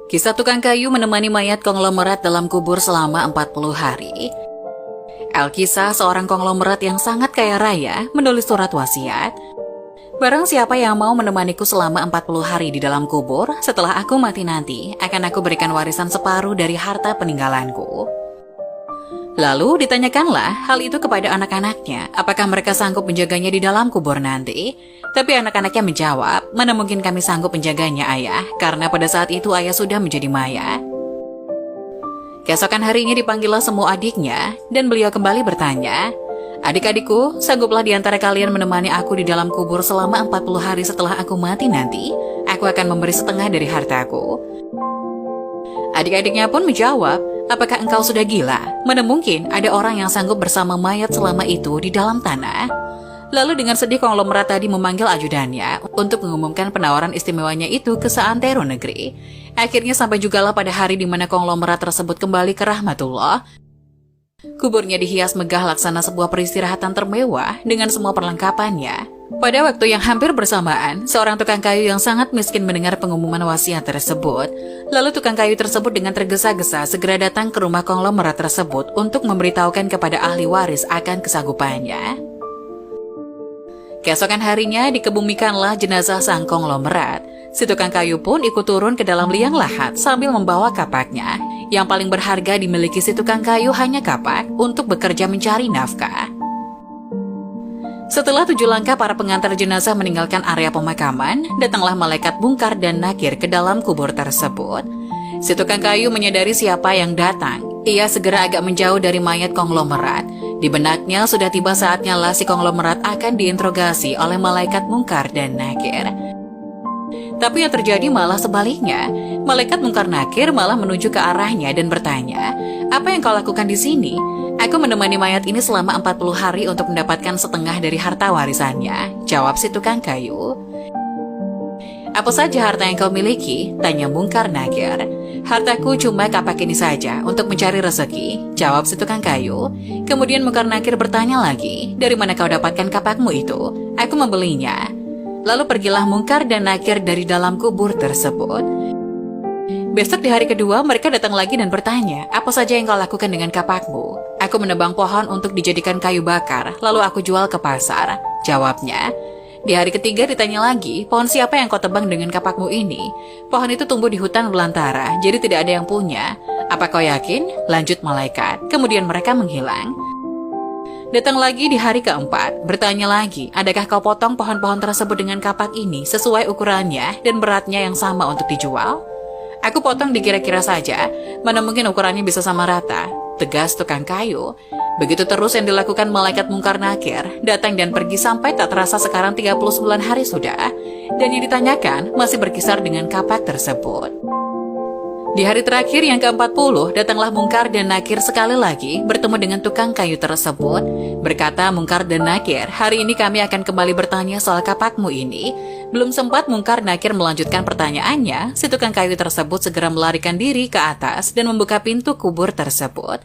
Kisah tukang kayu menemani mayat konglomerat dalam kubur selama 40 hari. Alkisah, seorang konglomerat yang sangat kaya raya, menulis surat wasiat. Barang siapa yang mau menemaniku selama 40 hari di dalam kubur, setelah aku mati nanti, akan aku berikan warisan separuh dari harta peninggalanku. Lalu ditanyakanlah hal itu kepada anak-anaknya, apakah mereka sanggup menjaganya di dalam kubur nanti. Tapi anak-anaknya menjawab, mana mungkin kami sanggup menjaganya ayah, karena pada saat itu ayah sudah menjadi mayat. Keesokan harinya dipanggillah semua adiknya, dan beliau kembali bertanya, adik-adikku, sangguplah di antara kalian menemani aku di dalam kubur selama 40 hari setelah aku mati nanti, aku akan memberi setengah dari hartaku. Adik-adiknya pun menjawab, apakah engkau sudah gila? Mana mungkin ada orang yang sanggup bersama mayat selama itu di dalam tanah? Lalu dengan sedih konglomerat tadi memanggil ajudannya untuk mengumumkan penawaran istimewanya itu ke seantero negeri. Akhirnya sampai jugalah pada hari di mana konglomerat tersebut kembali ke rahmatullah. Kuburnya dihias megah laksana sebuah peristirahatan termewah dengan semua perlengkapannya. Pada waktu yang hampir bersamaan, seorang tukang kayu yang sangat miskin mendengar pengumuman wasiat tersebut. Lalu tukang kayu tersebut dengan tergesa-gesa segera datang ke rumah konglomerat tersebut untuk memberitahukan kepada ahli waris akan kesanggupannya. Keesokan harinya dikebumikanlah jenazah sang konglomerat. Si tukang kayu pun ikut turun ke dalam liang lahat sambil membawa kapaknya. Yang paling berharga dimiliki si tukang kayu hanya kapak untuk bekerja mencari nafkah. Setelah 7 langkah para pengantar jenazah meninggalkan area pemakaman, datanglah malaikat Munkar dan Nakir ke dalam kubur tersebut. Si tukang kayu menyadari siapa yang datang. Ia segera agak menjauh dari mayat konglomerat. Di benaknya sudah tiba saatnya lah si konglomerat akan diinterogasi oleh malaikat Munkar dan Nakir. Tapi yang terjadi malah sebaliknya. Malaikat Munkar Nakir malah menuju ke arahnya dan bertanya, apa yang kau lakukan di sini? Aku menemani mayat ini selama 40 hari untuk mendapatkan setengah dari harta warisannya, jawab si tukang kayu. Apa saja harta yang kau miliki? Tanya Munkar Nakir. Hartaku cuma kapak ini saja untuk mencari rezeki, jawab si tukang kayu. Kemudian Munkar Nakir bertanya lagi, dari mana kau dapatkan kapakmu itu? Aku membelinya. Lalu pergilah Munkar dan Nakir dari dalam kubur tersebut. Besok di hari kedua mereka datang lagi dan bertanya, apa saja yang kau lakukan dengan kapakmu? Aku menebang pohon untuk dijadikan kayu bakar, lalu aku jual ke pasar, jawabnya. Di hari ketiga ditanya lagi, pohon siapa yang kau tebang dengan kapakmu ini? Pohon itu tumbuh di hutan belantara, jadi tidak ada yang punya. Apa kau yakin? Lanjut malaikat. Kemudian mereka menghilang. Datang lagi di hari keempat, bertanya lagi, adakah kau potong pohon-pohon tersebut dengan kapak ini sesuai ukurannya dan beratnya yang sama untuk dijual? Aku potong dikira-kira saja, mana mungkin ukurannya bisa sama rata, tegas tukang kayu. Begitu terus yang dilakukan malaikat Munkar Nakir, datang dan pergi sampai tak terasa sekarang 39 hari sudah. Dan yang ditanyakan masih berkisar dengan kapak tersebut. Di hari terakhir yang ke-40, datanglah Munkar dan Nakir sekali lagi bertemu dengan tukang kayu tersebut. Berkata Munkar dan Nakir, hari ini kami akan kembali bertanya soal kapakmu ini. Belum sempat Munkar Nakir melanjutkan pertanyaannya, si tukang kayu tersebut segera melarikan diri ke atas dan membuka pintu kubur tersebut.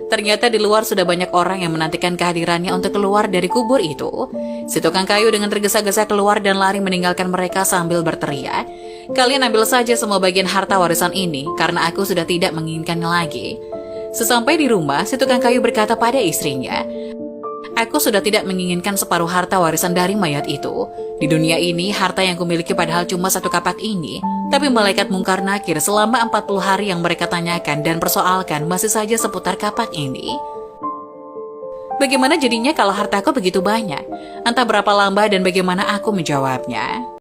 Ternyata di luar sudah banyak orang yang menantikan kehadirannya untuk keluar dari kubur itu. Si tukang kayu dengan tergesa-gesa keluar dan lari meninggalkan mereka sambil berteriak, kalian ambil saja semua bagian harta warisan ini, karena aku sudah tidak menginginkannya lagi. Sesampai di rumah, si tukang kayu berkata pada istrinya, aku sudah tidak menginginkan separuh harta warisan dari mayat itu. Di dunia ini, harta yang kumiliki padahal cuma 1 kapak ini. Tapi malaikat Munkar Nakir selama 40 hari yang mereka tanyakan dan persoalkan masih saja seputar kapak ini. Bagaimana jadinya kalau hartaku begitu banyak? Entah berapa lamba dan bagaimana aku menjawabnya.